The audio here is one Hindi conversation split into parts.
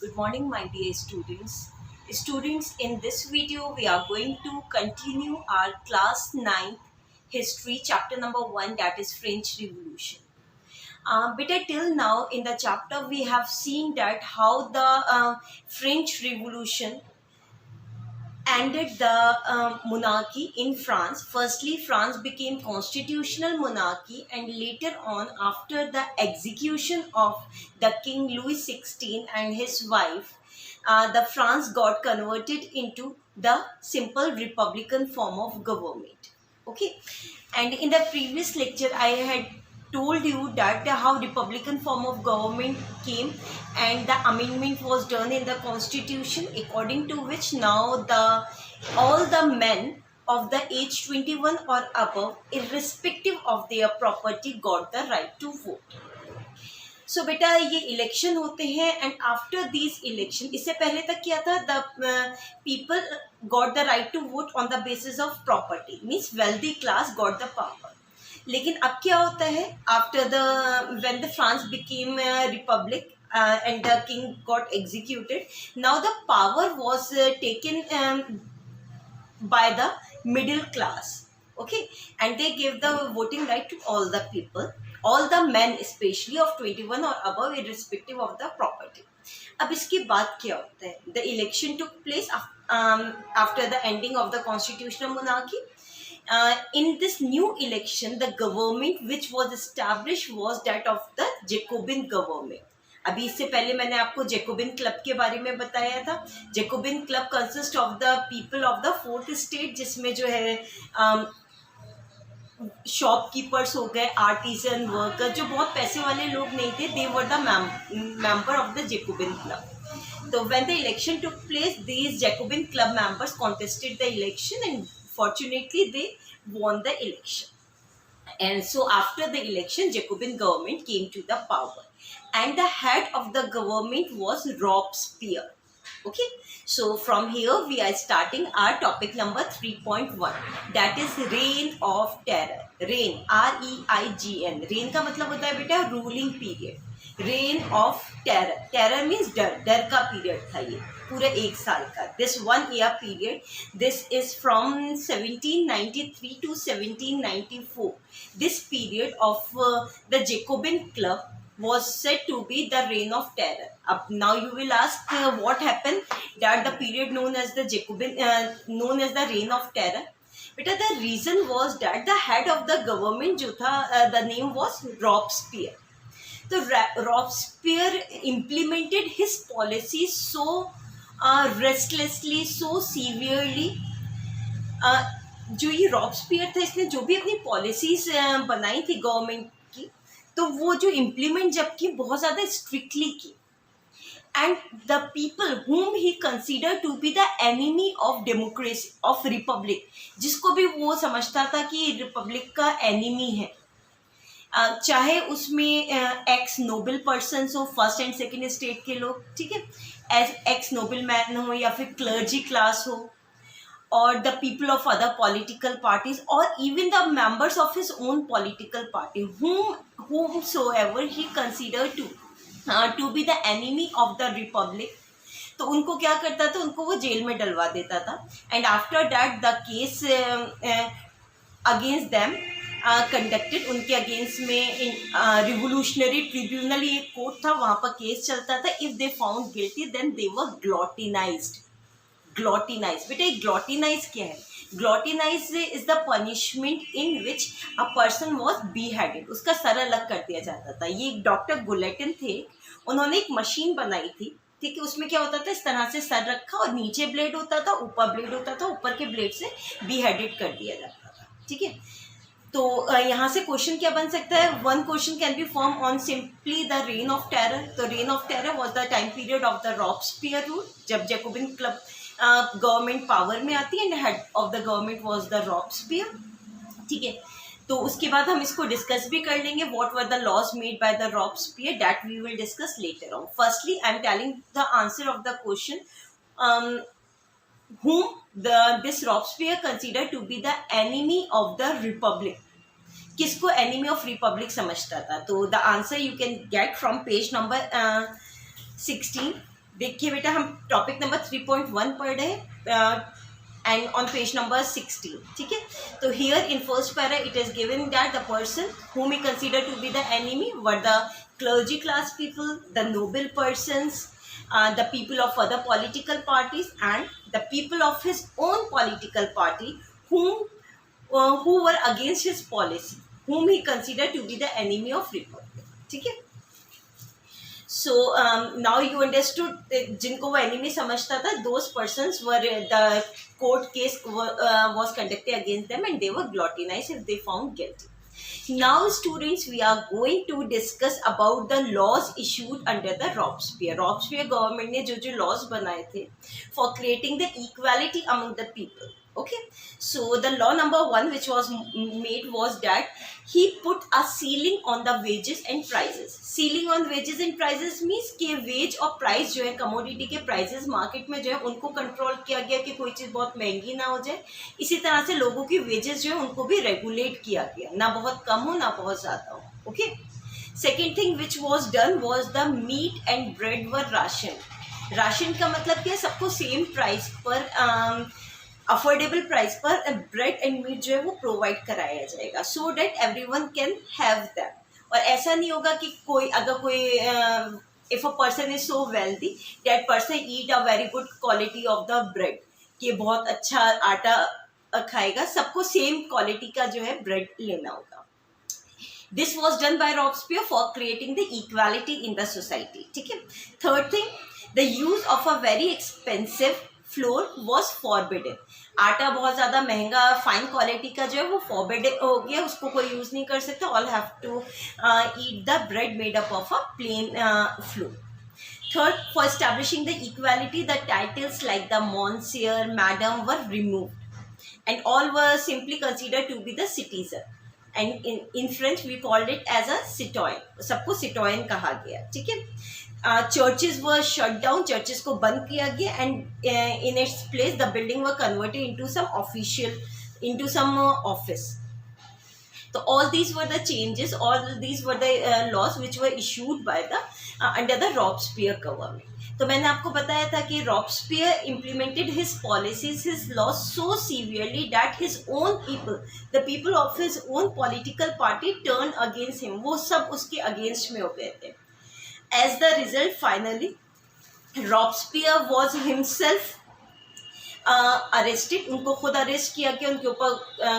Good morning, my dear students. Students, in this video, we are going to continue our class 9 history, chapter number 1, that is French Revolution. But till now, in the chapter, we have seen that how the French Revolution ended the monarchy in France. Firstly, France became constitutional monarchy, and later on, after the execution of the King Louis XVI and his wife, the France got converted into the simple republican form of government. Okay, and in the previous lecture, I had told you that how republican form of government came and the amendment was done in the constitution, according to which now the all the men of the age 21 or above, irrespective of their property, got the right to vote. सो बेटा ये इलेक्शन होते हैं एंड आफ्टर दिस इलेक्शन, इससे पहले तक क्या था, the people got the right to vote on the basis of property, means wealthy class got the power. लेकिन अब क्या होता है, after the when the France became republic and the king got executed, now the power was taken by the middle class. Okay, and they gave the voting right to all the people, all the men especially of 21 or above, irrespective of the property. अब इसके बाद क्या होता है, the election took place after the ending of the constitutional monarchy. In this new election, the government which was established was that of the Jacobin government. अभी इससे पहले मैंने आपको जेकोबिन क्लब के बारे में बताया था. Jacobin club consist of the people of the fourth state, जिसमें जो है शॉपकीपर्स हो गए, आर्टिजन, वर्कर, जो बहुत पैसे वाले लोग नहीं थे, they were the member of the Jacobin club. So when the election took place, these Jacobin club members contested the election and fortunately they won the election. And so after the election, Jacobin government came to the power. And the head of the government was Robespierre. Okay, so from here we are starting our topic number 3.1, that is reign of terror. Reign, REIGN, reign का मतलब होता है बेटा ruling period. Rain of terror, terror means डर, डर का पीरियड था ये पूरे एक साल का. This 1 year period, this is from 1793 to 1794. This period of the Jacobin club was said to be the reign of terror. Now you will ask what happened that the period known as the Jacobin, known as the reign of terror. But the reason was that the head of the government जो था, the name was Robespierre. So Robespierre implemented his policies so restlessly, so severely. जो ये रॉब्सपियर था, इसने जो भी अपनी पॉलिसीज बनाई थी गवर्नमेंट की, तो वो जो इम्प्लीमेंट जब की, बहुत ज़्यादा स्ट्रिक्टली की. And the people whom he considered to be the enemy of democracy, of republic, जिसको भी वो समझता था कि रिपब्लिक का एनिमी है, चाहे उसमें एक्स नोबल पर्सन हो, फर्स्ट एंड सेकेंड स्टेट के लोग, ठीक है, एज एक्स नोबल मैन हो या फिर क्लर्जी क्लास हो, or the people of other political parties, or even the members of his own political party, whomsoever he considered to be the enemy of the republic. तो उनको क्या करता था, उनको वो जेल में डलवा देता था. And after that the case against them conducted, उनके अगेंस्ट में रिवोल्यूशनरी ट्रिब्यूनल, ये कोर्ट था, वहाँ पर केस चलता था. If they found guilty then they were guillotinised. Guillotinise, बेटा ग्लोटिनाइज क्या है? Guillotinise is the punishment in which a person was beheaded. उसका सर अलग कर दिया जाता था. ये डॉक्टर गुलेटन थे, उन्होंने एक मशीन बनाई थी, ठीक है. उसमें क्या होता था, इस तरह से सर रखा और नीचे ब्लेड होता था, ऊपर ब्लेड होता था, ऊपर के ब्लेड से बीहेडेड कर दिया जाता था, ठीक है. तो यहाँ से क्वेश्चन क्या बन सकता है? One question can be form on simply the reign of terror. तो reign of terror was the time period of the Robespierre rule, जब जैकोबिन क्लब गवर्नमेंट पावर में आती है and head of the government was the Robespierre, ठीक है. तो उसके बाद हम इसको डिस्कस भी कर लेंगे, what were the laws made by the Robespierre, that we will discuss later on. Firstly I am telling the answer of the question, whom this Robespierre considered to be the enemy of the republic. किसको एनिमी ऑफ रिपब्लिक समझता था? तो the answer you can get from page number 16. देखिए बेटा, हम टॉपिक नंबर 3.1 पढ़ रहे हैं and on page number 16. ठीक है, तो here in first para it is given that the person whom he consider to be the enemy were the clergy class people, the noble persons, the people of other political parties, and the people of his own political party who were against his policy, whom he considered to be the enemy of republic. ठीक है, so now you understood जिनको वो enemy समझता था, those persons were the court case was conducted against them and they were gluttonized if they found guilty. Now students, we are going to discuss about the laws issued under the Robespierre. Robespierre government ने जो laws बनाए थे for creating the equality among the people. Okay, so the law number 1 which was made was that he put a ceiling on the wages and prices. Ceiling on wages and prices means कि wage और price जो है commodity के prices market में जो है उनको control किया गया कि कोई चीज़ बहुत महंगी ना हो जाए. इसी तरह से लोगों की wages जो है उनको भी regulate किया गया, ना बहुत कम हो ना बहुत ज़्यादा हो. Okay. Second thing which was done was the meat and bread were ration. Ration का मतलब क्या है, सबको same price पर अफोर्डेबल प्राइस पर ब्रेड एंड मीट जो है वो प्रोवाइड कराया जाएगा, so that everyone can have that. और ऐसा नहीं होगा कि कोई अगर कोई if a person is so wealthy that person eat a very good quality of the bread, कि बहुत अच्छा आटा खाएगा, सबको सेम क्वालिटी का जो है ब्रेड लेना होगा. This was done by Robespierre for creating the equality in the society. ठीक है. Third thing, the use of a very expensive floor was forbidden. आटा बहुत ज़्यादा महंगा फाइन क्वालिटी का जो है वो फॉरबिडन हो गया, उसको कोई यूज़ नहीं कर सकता. All have to eat the bread made up of a plain flour. Third, for establishing the equality, the titles like the Monsieur, Madam were removed, and all were simply considered to be the citizen. And in French we called it as a citoyen. सबको citoyen कहा गया. ठीक है. Churches were shut down, churches को बंद किया गया, and in its place the building were converted into some office. So all these were the changes, all these were the laws which were issued by the under the Robespierre government. तो मैंने आपको बताया था कि Robespierre implemented his policies, his laws so severely that his own people, the people of his own political party turned against him. वो सब उसके against में हो गए थे. As the result, finally, Robespierre was himself arrested. उनको खुद अरेस्ट किया गया, उनके ऊपर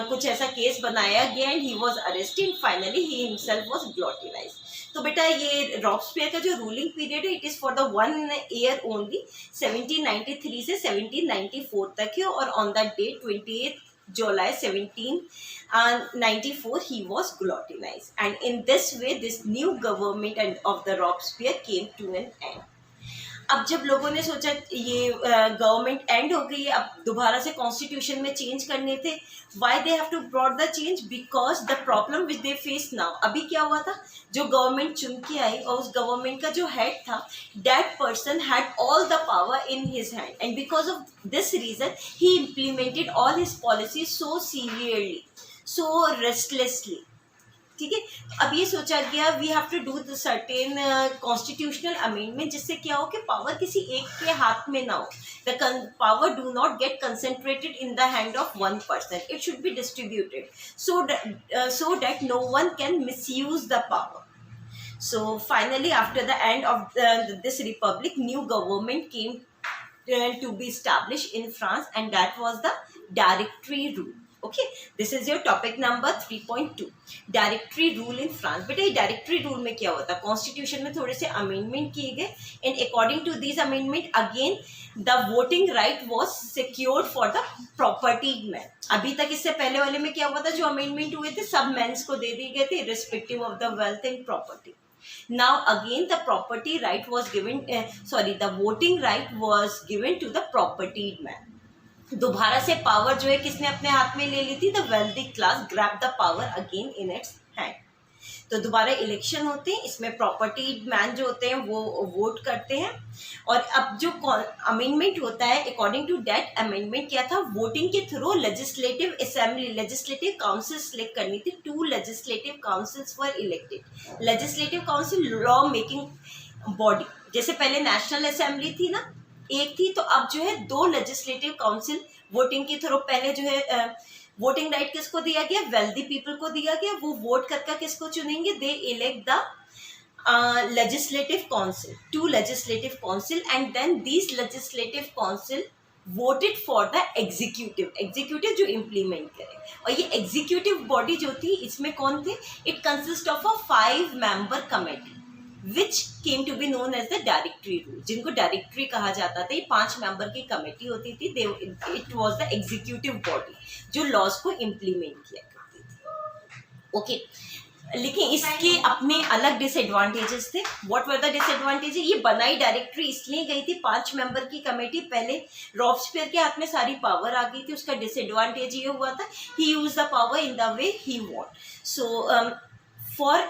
कुछ ऐसा केस बनाया गया, and he was arrested. Finally, he himself was guillotinized. तो बेटा ये रॉब्सपियर का जो रूलिंग पीरियड है, it is for the 1 year only, 1793 से 1794 तक है. और on the date 28 July 1794 he was guillotinized, and in this way this new government of the Robespierre came to an end. अब जब लोगों ने सोचा ये गवर्नमेंट एंड हो गई है, अब दोबारा से कॉन्स्टिट्यूशन में चेंज करने थे. Why they have to brought the change? Because the problem which they face now. अभी क्या हुआ था, जो गवर्नमेंट चुन के आई और उस गवर्नमेंट का जो हेड था, that person had all the power in his hand, and because of this reason he implemented all his policy so severely, so restlessly. ठीक है. अब ये सोचा गया we have to do the certain constitutional amendment, जिससे क्या हो कि पावर किसी एक के हाथ में ना हो. The power do not gate concentrated in the hand of one person, it should be distributed so that no one can misuse the power. So finally, after the end of this republic, new government came to be established in France, and that was the Directory rule. Okay, this is your topic number 3.2, directory rule in France. बेटा ये डायरेक्टरी रूल में क्या होता है, कॉन्स्टिट्यूशन में थोड़े से अमेंडमेंट किए गए, and according to this amendment again the voting right was secured for the propertied man. अभी तक इससे पहले वाले में क्या हुआ था, जो अमेंडमेंट हुए थे सब मैंस को दे दिए गए थे respective of the wealth and property. Now again the property right was given, the voting right was given to the propertied man. दोबारा से पावर जो है किसने अपने हाथ में ले ली थी, the wealthy class grab the power again in its hand. तो दोबारा इलेक्शन होते हैं, इसमें प्रॉपर्टी मैन जो होते हैं वो वोट करते हैं. और अब जो अमेंडमेंट होता है, अकॉर्डिंग टू दैट अमेंडमेंट क्या था, वोटिंग के through legislative assembly, legislative council select करनी थी. 2 legislative councils were elected. Legislative council law making body, जैसे पहले नेशनल असेंबली थी ना, एक थी, तो अब जो है 2 लेजिस्लेटिव काउंसिल वोटिंग के थ्रू, पहले जो है वोटिंग राइट किसको दिया गया, वेल्दी पीपल को दिया गया, वो वोट करके किसको चुनेंगे, दे elect the legislative council, 2 legislative council, and then these legislative council voted for the executive जो implement करे। और ये executive body जो थी, इसमें कौन थे, it consists of a 5-member committee which came to be known as the directory rule, जिनको डायरेक्टरी कहा जाता था। ये 5 मेंबर की कमेटी होती थी, it was the executive body जो लॉज को इम्प्लीमेंट किया करती थी। ओके, लेकिन इसके अपने अलग डिसएडवांटेजेस थे। व्हाट वर द डिसएडवांटेजेस, ये बनाई डायरेक्टरी इसलिए गई थी 5 मेंबर की कमेटी, पहले रॉबस्पियर के हाथ में सारी पावर आ गई थी, उसका डिसएडवांटेज ये हुआ था, he use the power in the way he want. So for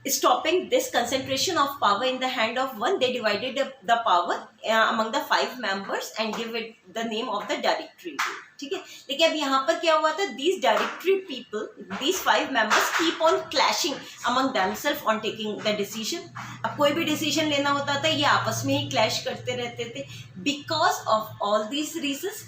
stopping this concentration of power in the hand of one, they divided the power among the 5 members and give it the name of the directory rule। ठीक है, लेकिन अब यहाँ पर क्या हुआ था, these directory people, these 5 members keep on clashing among themselves on taking the decision। अब कोई भी डिसीजन लेना होता था, ये आपस में ही क्लैश करते रहते थे। because of all these reasons,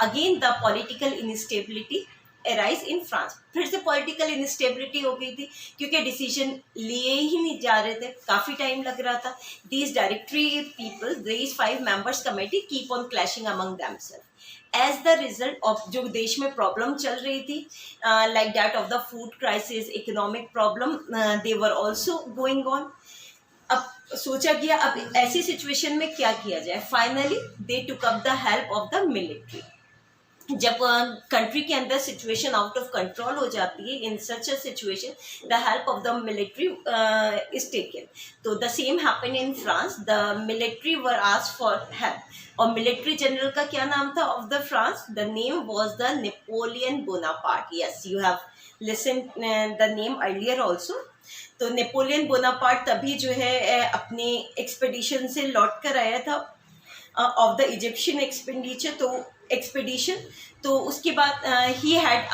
again the political instability arise in France, फिर से पॉलिटिकल इंस्टेबिलिटी हो गई थी, क्योंकि डिसीजन लिए ही नहीं जा रहे थे, काफ़ी टाइम लग रहा था। These directory people, these 5 members committee keep on clashing among themselves. As the result of जो देश में प्रॉब्लम चल रही थी, like that of the food crisis, economic problem, they were also going on. अब सोचा गया अब ऐसी सिचुएशन में क्या किया जाए। Finally they took up the help of the military. जब कंट्री के अंदर सिचुएशन आउट ऑफ कंट्रोल हो जाती है, in such a situation the help of the military is taken. तो the same happen in France, the military were asked for help. और मिलिट्री जनरल का क्या नाम था of the France, the name was the Napoleon Bonaparte. Yes, you have listen the name earlier also. तो नेपोलियन बोनापार्ट तभी जो है अपनी एक्सपेडिशन से लौट कर आया था ऑफ द इजिप्शियन एक्सपेडिशन। तो उसके बाद he had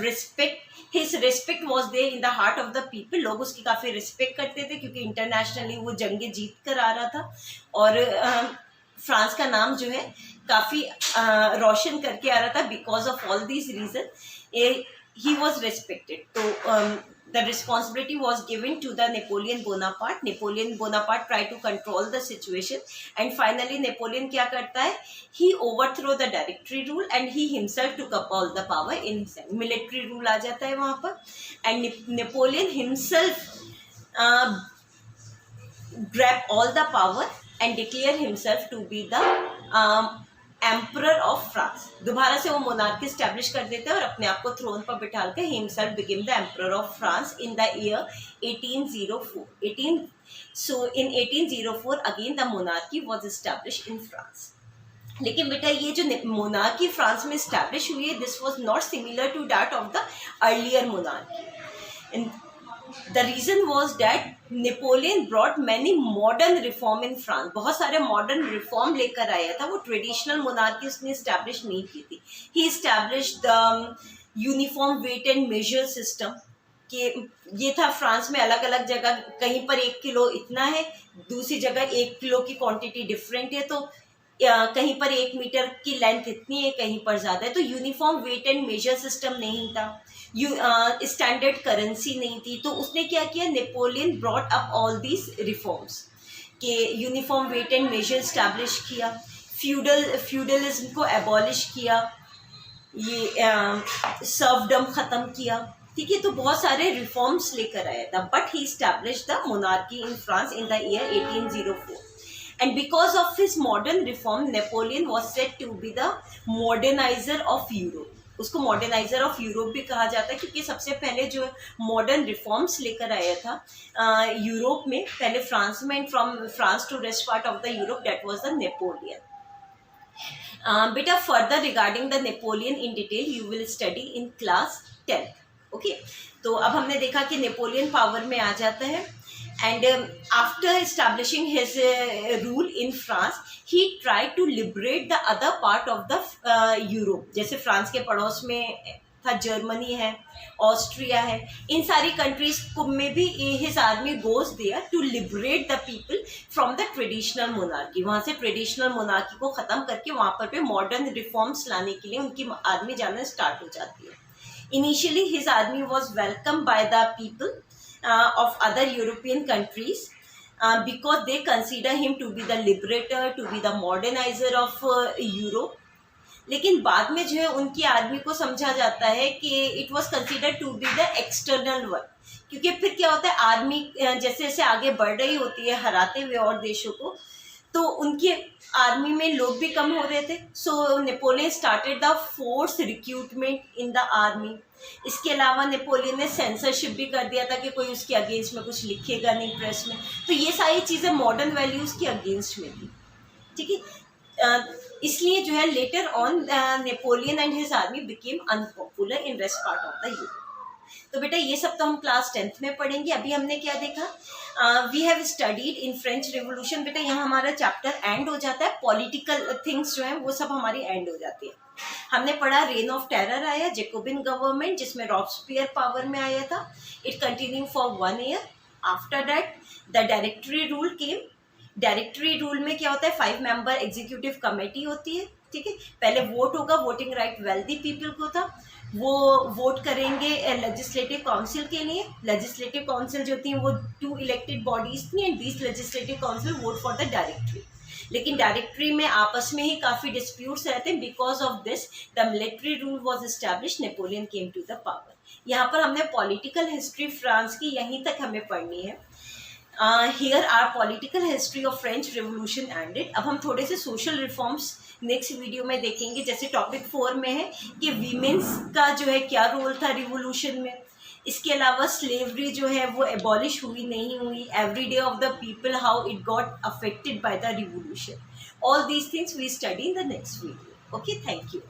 respect, his respect was there in the heart of the people. लोग उसकी काफ़ी रिस्पेक्ट करते थे, क्योंकि इंटरनेशनली वो जंगे जीत कर आ रहा था, और फ्रांस का नाम जो है काफ़ी रोशन करके आ रहा था। Because of all these reason he was respected. तो the responsibility was given to the Napoleon Bonaparte. Napoleon Bonaparte tried to control the situation, and finally Napoleon क्या करता है, he overthrow the directory rule and he himself took up all the power in his hand. Military rule आ जाता है वहाँ पर, and Napoleon himself grab all the power and declare himself to be the emperor of France. दोबारा से वो मोनार्की स्टैब्लिश कर देते हैं और अपने आप को थ्रोन पर बिठाल कर he himself became the emperor of France in the year 1804। So in 1804 again the monarchy was establish in France. लेकिन बेटा ये जो मोनार्की फ्रांस में स्टैब्लिश हुई है, this was not similar to that of the earlier monarchy. The reason was that Napoleon brought many modern reform in France। बहुत सारे modern reform लेकर आया था, वो traditional monarchy उसने establish नहीं की थी। He established the uniform weight and measure system। कि ये था फ्रांस में अलग अलग जगह, कहीं पर 1 किलो इतना है, दूसरी जगह 1 किलो की क्वांटिटी डिफरेंट है, तो कहीं पर 1 मीटर की लेंथ इतनी है, कहीं पर ज़्यादा है। तो uniform weight and measure system नहीं था, स्टैंडर्ड करेंसी नहीं थी। तो उसने क्या किया, Napoleon brought up all these reforms के uniform weight and measure establish किया, फ्यूडलिज्म को एबॉलिश किया, ये सर्वडम ख़त्म किया। ठीक है, तो बहुत सारे रिफॉर्म्स लेकर आया था। But he establish the monarchy in France in the year 1804। And because of his modern reform, Napoleon was said to be the modernizer of Europe। उसको मॉडर्नाइजर ऑफ यूरोप भी कहा जाता है, क्योंकि सबसे पहले जो मॉडर्न रिफॉर्म्स लेकर आया था यूरोप में, पहले फ्रांस में, and from France to rest part of the Europe, that was the Napoleon. बेटा further regarding the Napoleon in detail you will study in class 10। Okay, तो अब हमने देखा कि नेपोलियन पावर में आ जाता है, and after establishing his rule in France, he tried to liberate the other part of the Europe। जैसे फ्रांस के पड़ोस में था, जर्मनी है, ऑस्ट्रिया है, इन सारी कंट्रीज को में भी his army goes there to liberate the people from the traditional monarchy. वहाँ से ट्रेडिशनल मोनार्की को ख़त्म करके वहाँ पर पे मॉडर्न रिफॉर्म्स लाने के लिए उनकी आर्मी जाना स्टार्ट हो जाती है। Initially, his army was welcomed by the people of other European countries because they consider him to be the liberator, to be the modernizer of Europe. लेकिन बाद में जो है उनकी आर्मी को समझा जाता है कि it was considered to be the external one, क्योंकि फिर क्या होता है आर्मी जैसे जैसे आगे बढ़ रही होती है हराते हुए और देशों को, तो उनकी आर्मी में लोग भी कम हो रहे थे। So Napoleon started the force recruitment in the army. इसके अलावा नेपोलियन ने सेंसरशिप भी कर दिया था कि कोई उसके अगेंस्ट में कुछ लिखेगा नहीं प्रेस में। तो ये सारी चीज़ें मॉडर्न वैल्यूज़ के अगेंस्ट में थी, ठीक है। इसलिए जो है later on Napoleon and his army became unpopular in rest part of the Europe. तो बेटा ये सब तो हम क्लास 10th में पढ़ेंगे। अभी हमने क्या देखा, we have studied in French revolution. बेटा यहाँ हमारा चैप्टर एंड हो जाता है, पॉलिटिकल थिंग्स जो हैं वो सब हमारी एंड हो जाती है। हमने पढ़ा रेन ऑफ टेरर आया, जैकोबिन गवर्नमेंट जिसमें रॉबस्पियर पावर में आया था, it continue for 1 year. After that the directory rule came. Directory rule में क्या होता है, 5 मेंबर एग्जीक्यूटिव कमेटी होती है, ठीक है। पहले वोट होगा, वोटिंग राइट वेल्दी पीपल को था, वो वोट करेंगे लेजिस्लेटिव काउंसिल के लिए। लेजिस्लेटिव काउंसिल जो थी वो 2 इलेक्टेड बॉडीज थी and this legislative council vote for the directory. लेकिन डायरेक्टरी में आपस में ही काफ़ी डिस्प्यूट्स रहते हैं। Because of this the military rule was establish, Napoleon came to the power. यहाँ पर हमने पॉलिटिकल हिस्ट्री फ्रांस की यहीं तक हमें पढ़नी है। Here are political history of French revolution ended. अब हम थोड़े से सोशल रिफॉर्म्स नेक्स्ट वीडियो में देखेंगे। जैसे टॉपिक 4 में है कि वीमेंस का जो है क्या रोल था रिवोल्यूशन में। इसके अलावा स्लेवरी जो है वो एबॉलिश हुई नहीं हुई, every day of the people, how it got affected by the revolution. All these things we study in the next video. Okay, thank you.